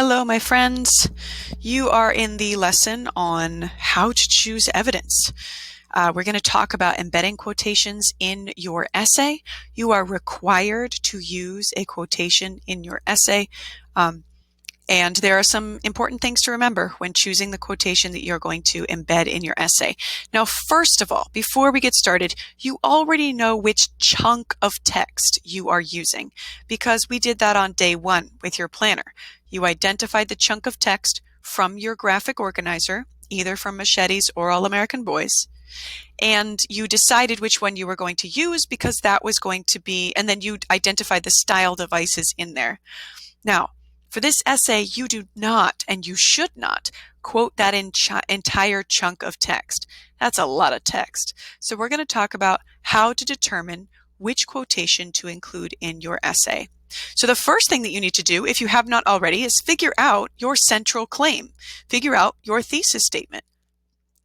Hello, my friends. You are in the lesson on how to choose evidence. We're going to talk about embedding quotations in your essay. You are required to use a quotation in your essay. And there are some important things to remember when choosing the quotation that you're going to embed in your essay. Now, first of all, before we get started, you already know which chunk of text you are using because we did that on day one with your planner. You identified the chunk of text from your graphic organizer, either from Machetes or All American Boys, and you decided which one you were going to use because that was going to be, and then you identified the style devices in there. Now, for this essay, you do not, and you should not, quote that entire chunk of text. That's a lot of text. So we're going to talk about how to determine which quotation to include in your essay. So the first thing that you need to do, if you have not already, is figure out your central claim. Figure out your thesis statement.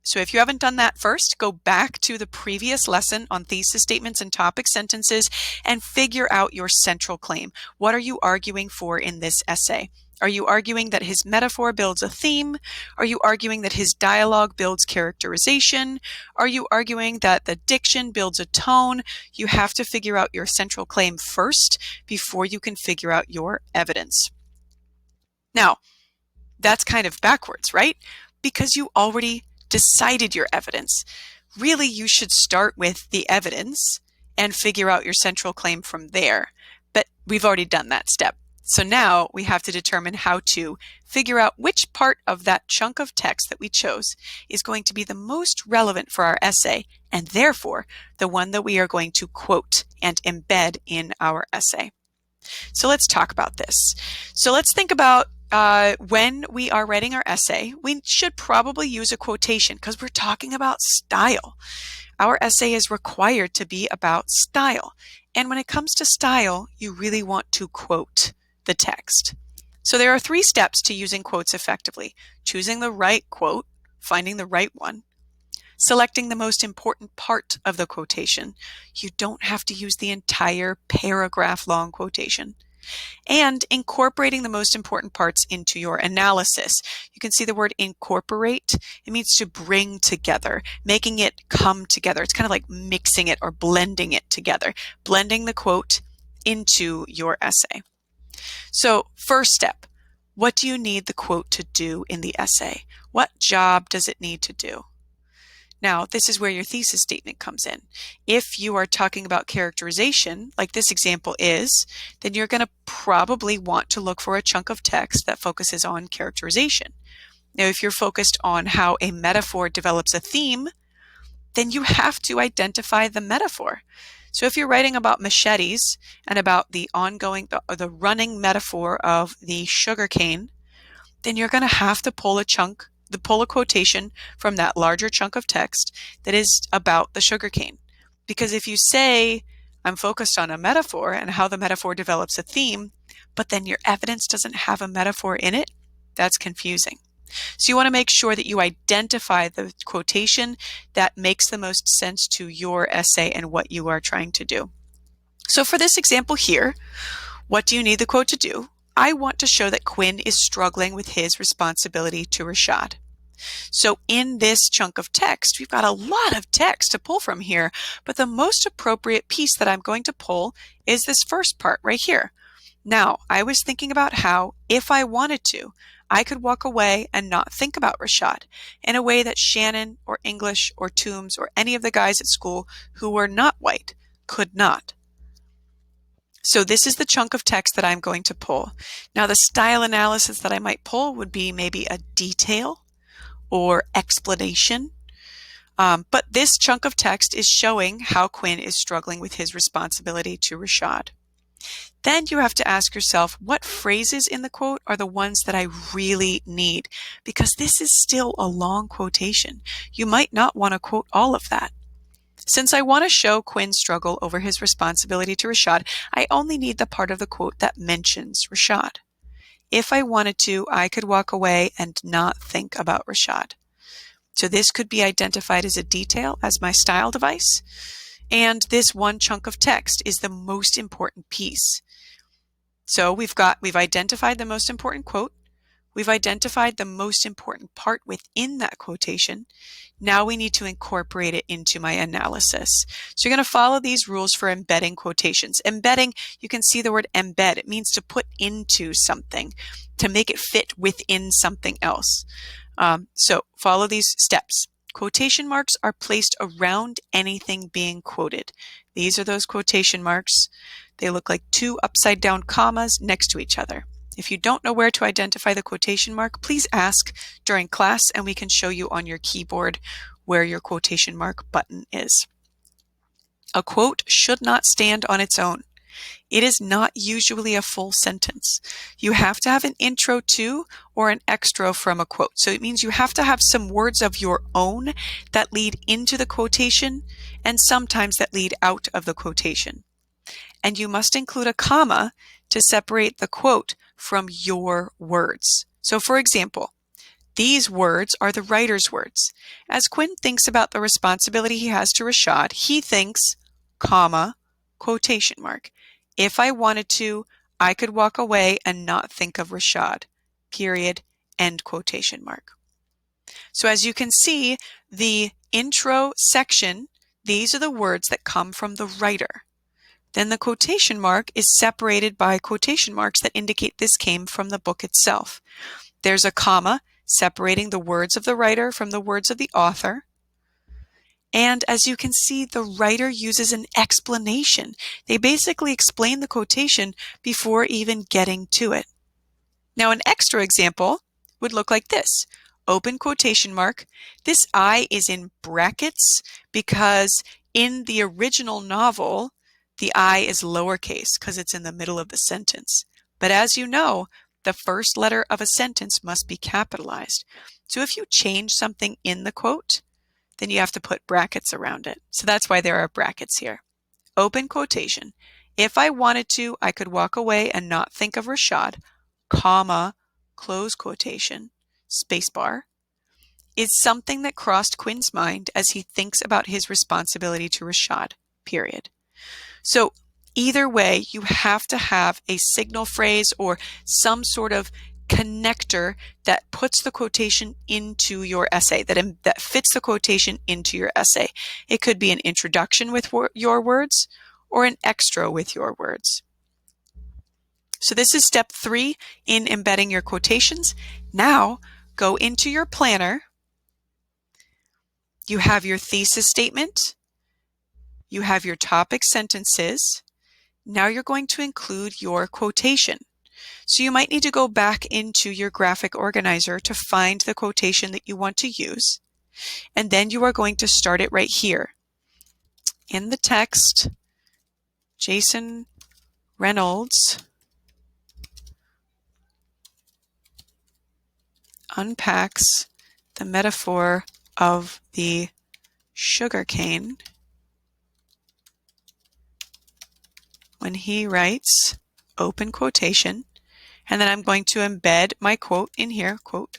So if you haven't done that first, go back to the previous lesson on thesis statements and topic sentences and figure out your central claim. What are you arguing for in this essay? Are you arguing that his metaphor builds a theme? Are you arguing that his dialogue builds characterization? Are you arguing that the diction builds a tone? You have to figure out your central claim first before you can figure out your evidence. Now, that's kind of backwards, right? Because you already decided your evidence. Really, you should start with the evidence and figure out your central claim from there. But we've already done that step. So now we have to determine how to figure out which part of that chunk of text that we chose is going to be the most relevant for our essay, and therefore the one that we are going to quote and embed in our essay. So let's talk about this. So let's think about when we are writing our essay, we should probably use a quotation because we're talking about style. Our essay is required to be about style. And when it comes to style, you really want to quote the text. So there are 3 steps to using quotes effectively: choosing the right quote, finding the right one, selecting the most important part of the quotation. You don't have to use the entire paragraph-long quotation. And incorporating the most important parts into your analysis. You can see the word incorporate. It means to bring together, making it come together. It's kind of like mixing it or blending it together, blending the quote into your essay. So first step, what do you need the quote to do in the essay? What job does it need to do? Now, this is where your thesis statement comes in. If you are talking about characterization, like this example is, then you're going to probably want to look for a chunk of text that focuses on characterization. Now, if you're focused on how a metaphor develops a theme, then you have to identify the metaphor. So if you're writing about Machetes and about the the running metaphor of the sugarcane, then you're going to have to pull a quotation from that larger chunk of text that is about the sugarcane. Because if you say, I'm focused on a metaphor and how the metaphor develops a theme, but then your evidence doesn't have a metaphor in it, that's confusing. So you want to make sure that you identify the quotation that makes the most sense to your essay and what you are trying to do. So for this example here, what do you need the quote to do? I want to show that Quinn is struggling with his responsibility to Rashad. So in this chunk of text, we've got a lot of text to pull from here, but the most appropriate piece that I'm going to pull is this first part right here. Now, I was thinking about how, if I wanted to, I could walk away and not think about Rashad in a way that Shannon or English or Toombs or any of the guys at school who were not white could not. So this is the chunk of text that I'm going to pull. Now, the style analysis that I might pull would be maybe a detail or explanation. But this chunk of text is showing how Quinn is struggling with his responsibility to Rashad. Then you have to ask yourself, what phrases in the quote are the ones that I really need? Because this is still a long quotation. You might not want to quote all of that. Since I want to show Quinn's struggle over his responsibility to Rashad, I only need the part of the quote that mentions Rashad. If I wanted to, I could walk away and not think about Rashad. So this could be identified as a detail, as my style device. And this one chunk of text is the most important piece. So we've identified the most important quote. We've identified the most important part within that quotation. Now we need to incorporate it into my analysis. So you're going to follow these rules for embedding quotations. Embedding, you can see the word embed. It means to put into something, to make it fit within something else. So follow these steps. Quotation marks are placed around anything being quoted. These are those quotation marks. They look like two upside down commas next to each other. If you don't know where to identify the quotation mark, please ask during class and we can show you on your keyboard where your quotation mark button is. A quote should not stand on its own. It is not usually a full sentence. You have to have an intro to or an extra from a quote. So it means you have to have some words of your own that lead into the quotation and sometimes that lead out of the quotation. And you must include a comma to separate the quote from your words. So for example, these words are the writer's words. As Quinn thinks about the responsibility he has to Rashad, he thinks, comma, quotation mark. If I wanted to, I could walk away and not think of Rashad, period, end quotation mark. So as you can see, the intro section, these are the words that come from the writer. Then the quotation mark is separated by quotation marks that indicate this came from the book itself. There's a comma separating the words of the writer from the words of the author. And as you can see, the writer uses an explanation. They basically explain the quotation before even getting to it. Now, an extra example would look like this. Open quotation mark. This I is in brackets because in the original novel, the I is lowercase because it's in the middle of the sentence. But as you know, the first letter of a sentence must be capitalized. So if you change something in the quote, then you have to put brackets around it. So that's why there are brackets here. Open quotation. If I wanted to, I could walk away and not think of Rashad, comma, close quotation, spacebar, is something that crossed Quinn's mind as he thinks about his responsibility to Rashad, period. So either way, you have to have a signal phrase or some sort of connector that puts the quotation into your essay, that fits the quotation into your essay. It could be an introduction with your words or an extra with your words. So this is step 3 in embedding your quotations. Now go into your planner. You have your thesis statement. You have your topic sentences. Now you're going to include your quotation. So you might need to go back into your graphic organizer to find the quotation that you want to use. And then you are going to start it right here. In the text, Jason Reynolds unpacks the metaphor of the sugarcane when he writes, open quotation, and then I'm going to embed my quote in here, quote.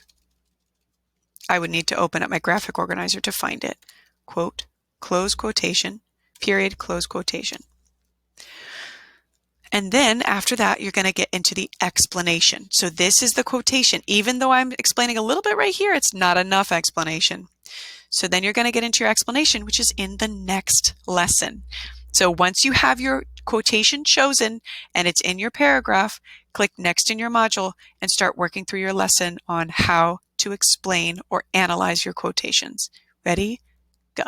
I would need to open up my graphic organizer to find it. Quote, close quotation, period, close quotation. And then after that, you're going to get into the explanation. So this is the quotation. Even though I'm explaining a little bit right here, it's not enough explanation. So then you're going to get into your explanation, which is in the next lesson. So once you have your quotation chosen and it's in your paragraph, click next in your module and start working through your lesson on how to explain or analyze your quotations. Ready? Go.